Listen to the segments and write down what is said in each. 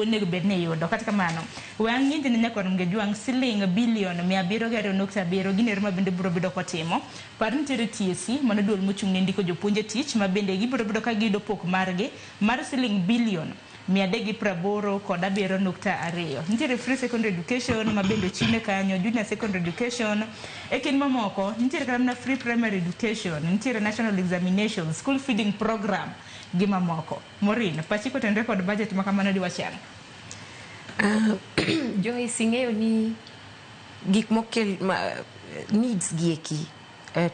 onego bed ni yudo kata kamano wang nyingi ne nyakon ngejwang siling bilion 7.7 giner ma bende biro bedo kotimo par nitiere TSC mano duol mochung' ne ndiko jopuonje tich ma bende gibiro bedo ka gido pok margi mar siling bilion 387.2. Nitiere free secondary education ma bende chine kanyo, junior secondary education ekin mamoko nitiere kana free primary education, nitiere national examination, school feeding program gi mamoko. Morin pachiko tendre kod budget makamano di wachang. Joyce ing'eyo ni gik mokel needs gieki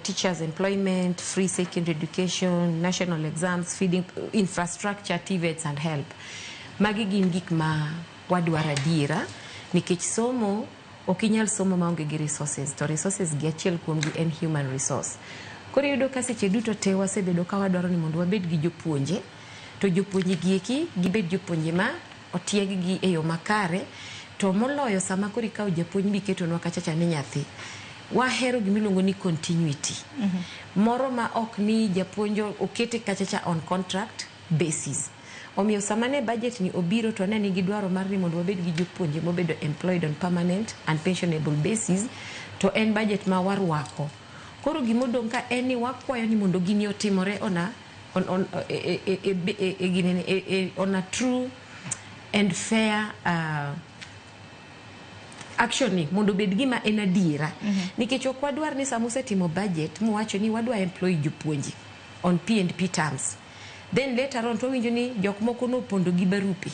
teachers employment, free secondary education, national exams, feeding infrastructure, TVETs and help. Magi gin gik ma wadwaro adiera nikech somo okinyal somo maonge gi resources, to resources gi achiel kuom gi en human resource. Koro yudo ka seche duto te wasebedo ka wadwaro ni mondo wabed gi jopuonje, to jopuonje gieki gibed jopuonje ma otieg gi e yo makare, to moloyo sama koro ikawo japuonj biketonwa kachacha ni nyathi. Wahero gimiluongo ni continuity. Moro ma ok ni japuonjo okete kachacha on contract basis. Omiyo sama ne budget ni obiro to ne nigi dwaro mar ni mondo wabed gi jopuonje mobedo employed on permanent and pensionable basis, to en budget ma warwako. Koro gimodong' ka en ni wakwayo ni mondo gini otimore on a true and fair actioning, mondo bed gima en adiera. Nikech ok wadwar ni sama usetimo budget muwacho ni wadwa employ jopuonje on P&P terms, then later on to winjo ni jok moko no pondo gi barupi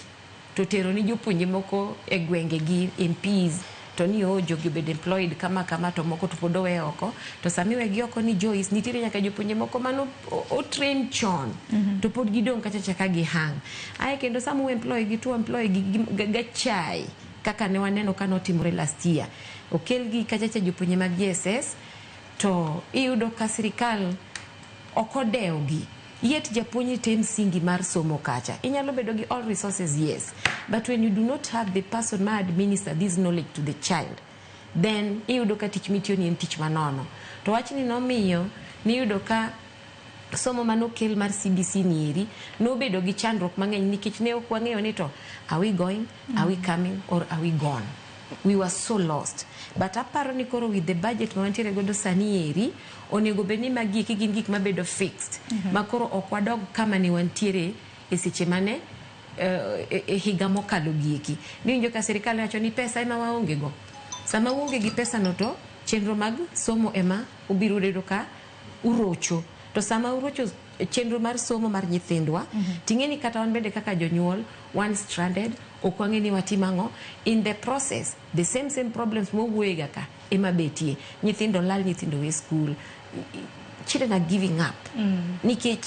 to tero ni jopuonje moko e gwenge gi MPs to ni jogi bed employed kama to moko to podo we oko, to samiwe gi oko ni Joyce nitiere nyaka jopuonje moko mano o train chon to pod gidong kachacha ka gi hang. Ae kendo samu employ gi to employ gi gachai kaka ne waneno ka notimore last year. Okel gi kachacha jopuonje mag GSS to iyudo ka sirikal okodeo gi. Yet japuonji tem singi mar somo kacha. Inyalo bedo gi all resources, yes. But when you do not have the person ma administer this knowledge to the child, then iyudo ka tich mitiyo ni en tich manono. To wachni nomiyo ni iyudo ka somo manokel mar CBC nieri no bedo gi chandruok mang'eny nikech ne ok wang'eyo ni to are we going, are we coming, or are we gone? We were so lost. But aparo ni koro with the budget ma wantiere godo sani eri onego bed ni magi gin gik mabedo fixed ma koro ok wadog kama ne wantiere e seche mane e higa mokalo gieki. Ni winjo ka sirikal wacho ni pesa ema waonge go. Sama uonge gi pesa no to chenro mag somo ema ubiro yudo ka urocho. To sama urocho chenro mar somo mar nyithindwa, ting'eni kata wan bende kaka jonyuol one stranded, okwange ni watimango in the process the same problems mowuoyega ka ema betie. Nyithindo lal, nyithindo we school, children are giving up nikech